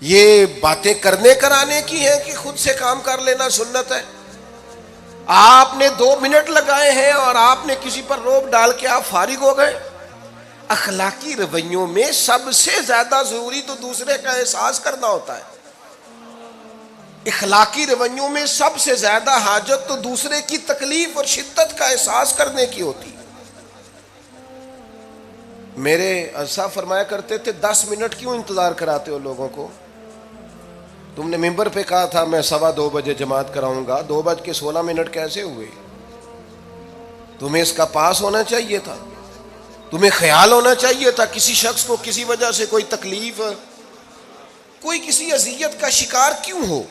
یہ باتیں کرنے کرانے کی ہیں کہ خود سے کام کر لینا سنت ہے؟ آپ نے 2 منٹ لگائے ہیں اور آپ نے کسی پر روب ڈال کے آپ فارغ ہو گئے۔ اخلاقی رویوں میں سب سے زیادہ ضروری تو دوسرے کا احساس کرنا ہوتا ہے۔ اخلاقی رویوں میں سب سے زیادہ حاجت تو دوسرے کی تکلیف اور شدت کا احساس کرنے کی ہوتی ہے۔ میرے صاحب فرمایا کرتے تھے 10 منٹ کیوں انتظار کراتے ہو لوگوں کو؟ تم نے ممبر پہ کہا تھا میں 2:15 بجے جماعت کراؤں گا، 2:16 کیسے ہوئے؟ تمہیں اس کا پاس ہونا چاہیے تھا، تمہیں خیال ہونا چاہیے تھا کسی شخص کو کسی وجہ سے کوئی تکلیف، کوئی کسی اذیت کا شکار کیوں ہو،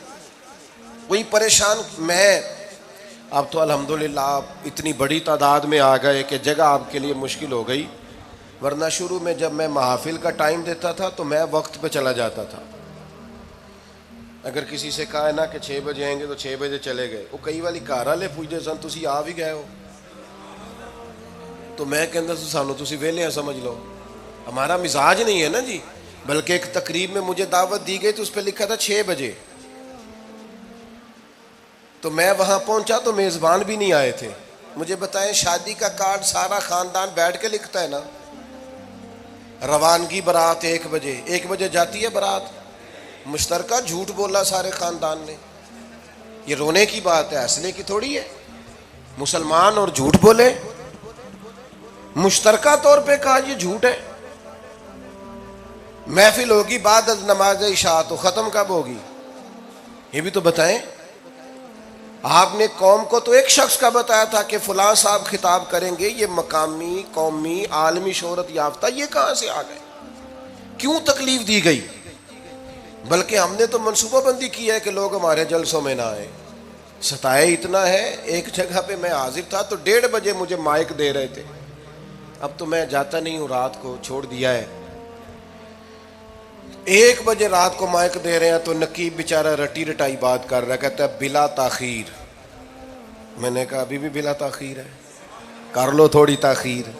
کوئی پریشان۔ میں اب تو الحمدللہ آپ اتنی بڑی تعداد میں آ گئے کہ جگہ آپ کے لیے مشکل ہو گئی، ورنہ شروع میں جب میں محافل کا ٹائم دیتا تھا تو میں وقت پہ چلا جاتا تھا۔ اگر کسی سے کہا ہے نا کہ 6 بجے آئیں گے تو 6 بجے چلے گئے، وہ کئی والی گھر والے پوچھتے سن تسی آ بھی گئے ہو، تو میں کہتا سانو تسی ویلے ہیں سمجھ لو۔ ہمارا مزاج نہیں ہے نا جی، بلکہ ایک تقریب میں مجھے دعوت دی گئی تو اس پہ لکھا تھا 6 بجے، تو میں وہاں پہنچا تو میزبان بھی نہیں آئے تھے۔ مجھے بتائیں شادی کا کارڈ سارا خاندان بیٹھ کے لکھتا ہے نا، روانگی برات 1 بجے، 1 بجے جاتی ہے برات، مشترکہ جھوٹ بولا سارے خاندان نے۔ یہ رونے کی بات ہے، ہنسنے کی تھوڑی ہے۔ مسلمان اور جھوٹ بولے، مشترکہ طور پہ کہا یہ جھوٹ ہے۔ محفل ہوگی بعد از نماز عشاء، تو ختم کب ہوگی یہ بھی تو بتائیں۔ آپ نے قوم کو تو ایک شخص کا بتایا تھا کہ فلاں صاحب خطاب کریں گے، یہ مقامی، قومی، عالمی شہرت یافتہ، یہ کہاں سے آ گئے؟ کیوں تکلیف دی گئی؟ بلکہ ہم نے تو منصوبہ بندی کی ہے کہ لوگ ہمارے جلسوں میں نہ آئیں۔ ستائے اتنا ہے، ایک جگہ پہ میں حاضر تھا تو 1:30 بجے مجھے مائک دے رہے تھے، اب تو میں جاتا نہیں ہوں، رات کو چھوڑ دیا ہے۔ 1 بجے رات کو مائک دے رہے ہیں تو نقیب بیچارہ رٹی رٹائی بات کر رہا ہے، کہتا ہے بلا تاخیر۔ میں نے کہا ابھی بھی بلا تاخیر ہے، کر لو تھوڑی تاخیر۔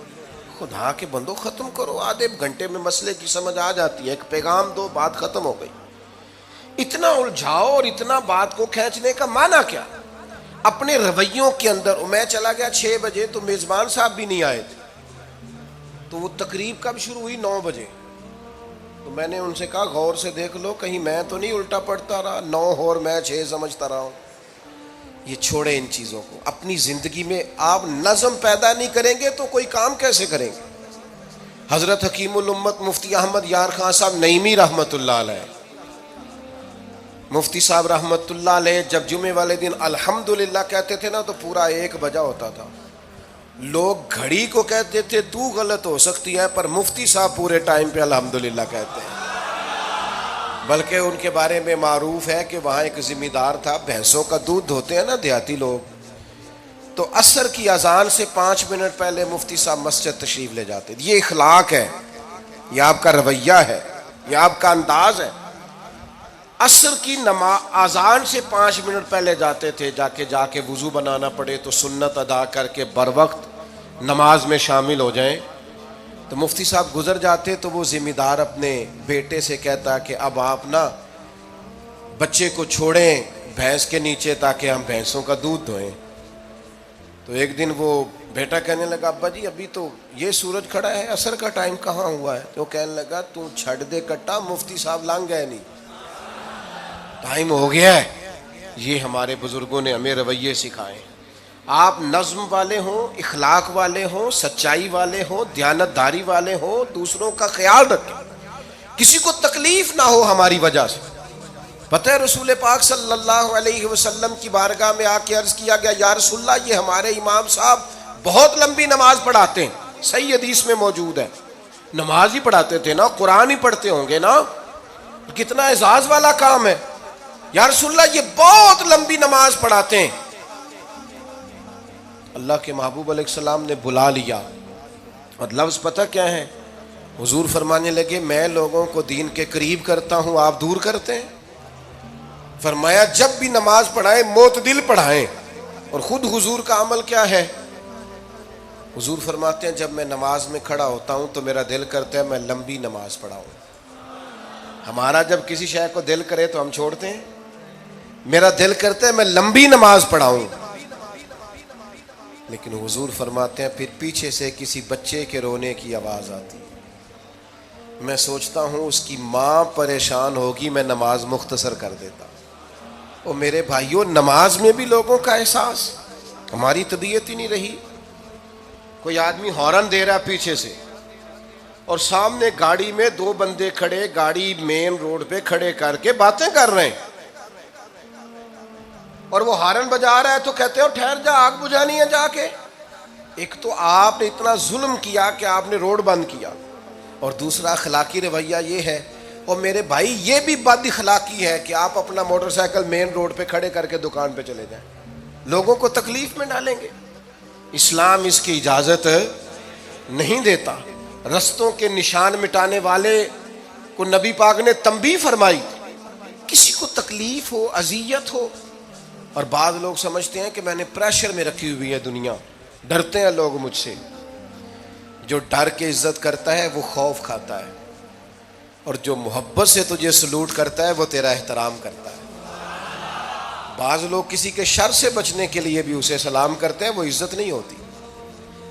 خدا کے بندو ختم کرو، آدھے گھنٹے میں مسئلے کی سمجھ آ جاتی ہے، ایک پیغام دو، بات ختم ہو گئی۔ اتنا الجھاؤ اور اتنا بات کو کھینچنے کا معنی کیا؟ اپنے رویوں کے اندر۔ میں چلا گیا 6 بجے تو میزبان صاحب بھی نہیں آئے تھے، تو وہ تقریب کب شروع ہوئی؟ 9 بجے۔ تو میں نے ان سے کہا غور سے دیکھ لو کہیں میں تو نہیں الٹا پڑتا رہا، 9 اور میں 6 سمجھتا رہا ہوں۔ یہ چھوڑیں ان چیزوں کو، اپنی زندگی میں آپ نظم پیدا نہیں کریں گے تو کوئی کام کیسے کریں گے؟ حضرت حکیم الامت مفتی احمد یار خان صاحب نعیمی رحمۃ اللہ علیہ، مفتی صاحب رحمۃ اللہ علیہ جب جمعے والے دن الحمدللہ کہتے تھے نا تو پورا 1 بجا ہوتا تھا۔ لوگ گھڑی کو کہتے تھے تو غلط ہو سکتی ہے، پر مفتی صاحب پورے ٹائم پہ الحمدللہ کہتے ہیں۔ بلکہ ان کے بارے میں معروف ہے کہ وہاں ایک ذمہ دار تھا، بھینسوں کا دودھ دھوتے ہیں نا دیہاتی لوگ، تو عصر کی اذان سے 5 منٹ پہلے مفتی صاحب مسجد تشریف لے جاتے۔ یہ اخلاق ہے، یہ آپ کا رویہ ہے، یہ آپ کا انداز ہے۔ عصر کی اذان سے 5 منٹ پہلے جاتے تھے، جا کے وضو بنانا پڑے تو سنت ادا کر کے بر وقت نماز میں شامل ہو جائیں۔ تو مفتی صاحب گزر جاتے تو وہ ذمہ دار اپنے بیٹے سے کہتا کہ اب آپ نا بچے کو چھوڑیں بھینس کے نیچے تاکہ ہم بھینسوں کا دودھ دھوئیں۔ تو ایک دن وہ بیٹا کہنے لگا ابا جی ابھی تو یہ سورج کھڑا ہے، عصر کا ٹائم کہاں ہوا ہے؟ تو وہ کہنے لگا تو چھڑ دے کٹا، مفتی صاحب لنگ گئے نہیں، ٹائم ہو گیا ہے۔ یہ ہمارے بزرگوں نے ہمیں رویے سکھائے۔ آپ نظم والے ہوں، اخلاق والے ہوں، سچائی والے ہوں، دیانتداری والے ہوں، دوسروں کا خیال رکھیں، کسی کو تکلیف نہ ہو ہماری وجہ سے۔ پتہ ہے رسول پاک صلی اللہ علیہ وسلم کی بارگاہ میں آ کے عرض کیا گیا یا رسول اللہ یہ ہمارے امام صاحب بہت لمبی نماز پڑھاتے ہیں، صحیح حدیث میں موجود ہے۔ نماز ہی پڑھاتے تھے نا، قرآن ہی پڑھتے ہوں گے نا، کتنا اعزاز والا کام ہے۔ یا رسول اللہ یہ بہت لمبی نماز پڑھاتے ہیں۔ اللہ کے محبوب علیہ السلام نے بلا لیا، اور لفظ پتہ کیا ہے؟ حضور فرمانے لگے میں لوگوں کو دین کے قریب کرتا ہوں، آپ دور کرتے ہیں۔ فرمایا جب بھی نماز پڑھائیں معتدل پڑھائیں۔ اور خود حضور کا عمل کیا ہے؟ حضور فرماتے ہیں جب میں نماز میں کھڑا ہوتا ہوں تو میرا دل کرتا ہے میں لمبی نماز پڑھاؤں، ہمارا جب کسی شے کو دل کرے تو ہم چھوڑتے ہیں. میرا دل کرتا ہے میں لمبی نماز پڑھاؤں، لیکن حضور فرماتے ہیں پھر پیچھے سے کسی بچے کے رونے کی آواز آتی، میں سوچتا ہوں اس کی ماں پریشان ہوگی، میں نماز مختصر کر دیتا. اور میرے بھائیوں، نماز میں بھی لوگوں کا احساس، ہماری طبیعت ہی نہیں رہی. کوئی آدمی ہارن دے رہا پیچھے سے اور سامنے گاڑی میں دو بندے کھڑے، گاڑی مین روڈ پہ کھڑے کر کے باتیں کر رہے ہیں، اور وہ ہارن بجا رہا ہے تو کہتے ہیں ٹھہر جا، آگ بجھانی ہے جا کے. ایک تو آپ نے اتنا ظلم کیا کہ آپ نے روڈ بند کیا، اور دوسرا اخلاقی رویہ یہ ہے. اور میرے بھائی یہ بھی بد اخلاقی ہے کہ آپ اپنا موٹر سائیکل مین روڈ پہ کھڑے کر کے دکان پہ چلے جائیں، لوگوں کو تکلیف میں ڈالیں گے. اسلام اس کی اجازت نہیں دیتا. رستوں کے نشان مٹانے والے کو نبی پاک نے تنبیہ فرمائی، کسی کو تکلیف ہو، اذیت ہو. اور بعض لوگ سمجھتے ہیں کہ میں نے پریشر میں رکھی ہوئی ہے دنیا، ڈرتے ہیں لوگ مجھ سے. جو ڈر کے عزت کرتا ہے وہ خوف کھاتا ہے، اور جو محبت سے تجھے سلوٹ کرتا ہے وہ تیرا احترام کرتا ہے. بعض لوگ کسی کے شر سے بچنے کے لیے بھی اسے سلام کرتے ہیں، وہ عزت نہیں ہوتی،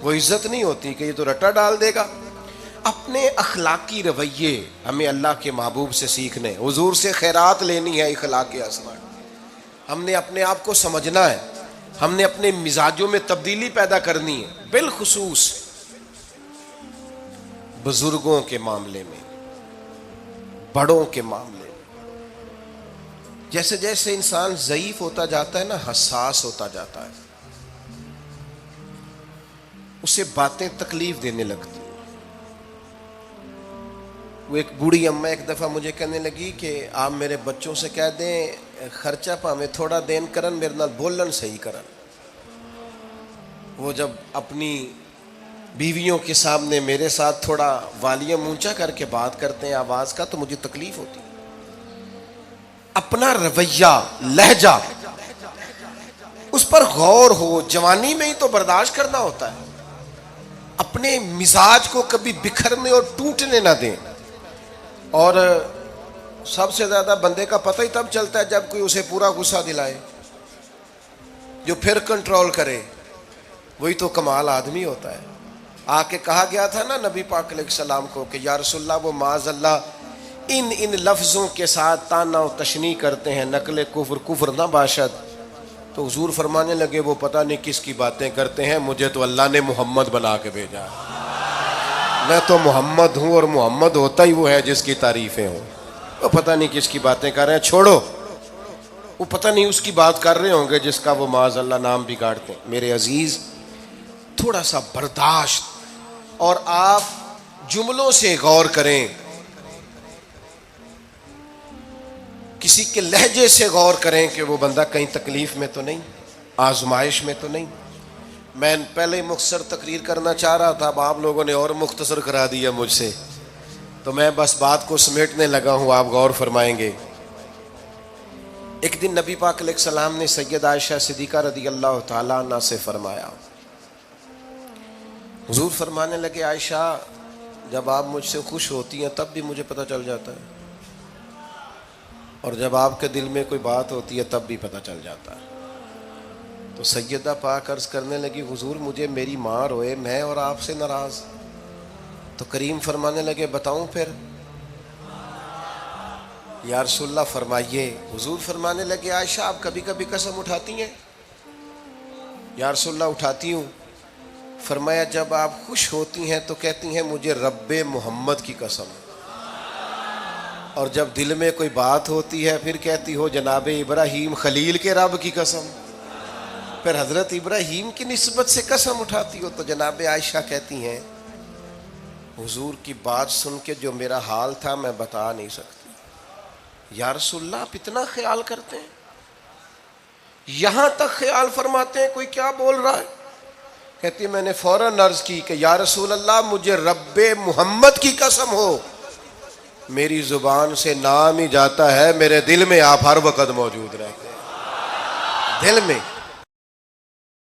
وہ عزت نہیں ہوتی کہ یہ تو رٹا ڈال دے گا. اپنے اخلاقی رویے ہمیں اللہ کے محبوب سے سیکھنے، حضور سے خیرات لینی ہے. اخلاق اسما، ہم نے اپنے آپ کو سمجھنا ہے، ہم نے اپنے مزاجوں میں تبدیلی پیدا کرنی ہے، بالخصوص بزرگوں کے معاملے میں، بڑوں کے معاملے میں. جیسے جیسے انسان ضعیف ہوتا جاتا ہے نا، حساس ہوتا جاتا ہے، اسے باتیں تکلیف دینے لگتی. وہ ایک بوڑھی اماں ایک دفعہ مجھے کہنے لگی کہ آپ میرے بچوں سے کہہ دیں خرچہ پاویں تھوڑا دین کرن، میرے نال بولن صحیح کرن. وہ جب اپنی بیویوں کے سامنے میرے ساتھ تھوڑا والیوم اونچا کر کے بات کرتے ہیں آواز کا، تو مجھے تکلیف ہوتی. اپنا رویہ، لہجہ، اس پر غور ہو. جوانی میں ہی تو برداشت کرنا ہوتا ہے. اپنے مزاج کو کبھی بکھرنے اور ٹوٹنے نہ دیں. اور سب سے زیادہ بندے کا پتہ ہی تب چلتا ہے جب کوئی اسے پورا غصہ دلائے، جو پھر کنٹرول کرے، وہی تو کمال آدمی ہوتا ہے. آ کے کہا گیا تھا نا نبی پاک علیہ السلام کو کہ یا رسول اللہ وہ معاذ اللہ ان لفظوں کے ساتھ تانا و تشنیع کرتے ہیں، نقل کفر نہ باشد. تو حضور فرمانے لگے وہ پتہ نہیں کس کی باتیں کرتے ہیں، مجھے تو اللہ نے محمد بنا کے بھیجا، میں تو محمد ہوں، اور محمد ہوتا ہی وہ ہے جس کی تعریفیں ہوں. وہ پتہ نہیں کس کی باتیں کر رہے ہیں، چھوڑو. وہ پتہ نہیں اس کی بات کر رہے ہوں گے جس کا وہ معاذ اللہ نام بگاڑتے ہیں. میرے عزیز، تھوڑا سا برداشت، اور آپ جملوں سے غور کریں، کسی کے لہجے سے غور کریں کہ وہ بندہ کہیں تکلیف میں تو نہیں، آزمائش میں تو نہیں. میں پہلے ہی مختصر تقریر کرنا چاہ رہا تھا، اب آپ لوگوں نے اور مختصر کرا دیا مجھ سے، تو میں بس بات کو سمیٹنے لگا ہوں، آپ غور فرمائیں گے. ایک دن نبی پاک علیہ السلام نے سید عائشہ صدیقہ رضی اللہ تعالیٰ عنہ سے فرمایا، حضور فرمانے لگے عائشہ جب آپ مجھ سے خوش ہوتی ہیں تب بھی مجھے پتہ چل جاتا ہے، اور جب آپ کے دل میں کوئی بات ہوتی ہے تب بھی پتہ چل جاتا ہے. تو سیدہ پاک عرض کرنے لگی حضور مجھے میری ماں روئے، میں اور آپ سے ناراض. تو کریم فرمانے لگے بتاؤں پھر؟ یا رسول اللہ فرمائیے. حضور فرمانے لگے عائشہ آپ کبھی کبھی قسم اٹھاتی ہیں؟ یا رسول اللہ اٹھاتی ہوں. فرمایا جب آپ خوش ہوتی ہیں تو کہتی ہیں مجھے رب محمد کی قسم، اور جب دل میں کوئی بات ہوتی ہے پھر کہتی ہو جناب ابراہیم خلیل کے رب کی قسم. پھر حضرت ابراہیم کی نسبت سے قسم اٹھاتی ہو. تو جناب عائشہ کہتی ہیں حضور کی بات سن کے جو میرا حال تھا میں بتا نہیں سکتی. یا رسول اللہ آپ اتنا خیال کرتے ہیں؟ یہاں تک خیال فرماتے ہیں کوئی کیا بول رہا ہے؟ کہتی ہے میں نے فوراً عرض کی کہ یا رسول اللہ مجھے رب محمد کی قسم ہو، میری زبان سے نام ہی جاتا ہے، میرے دل میں آپ ہر وقت موجود رہتے ہیں، دل میں.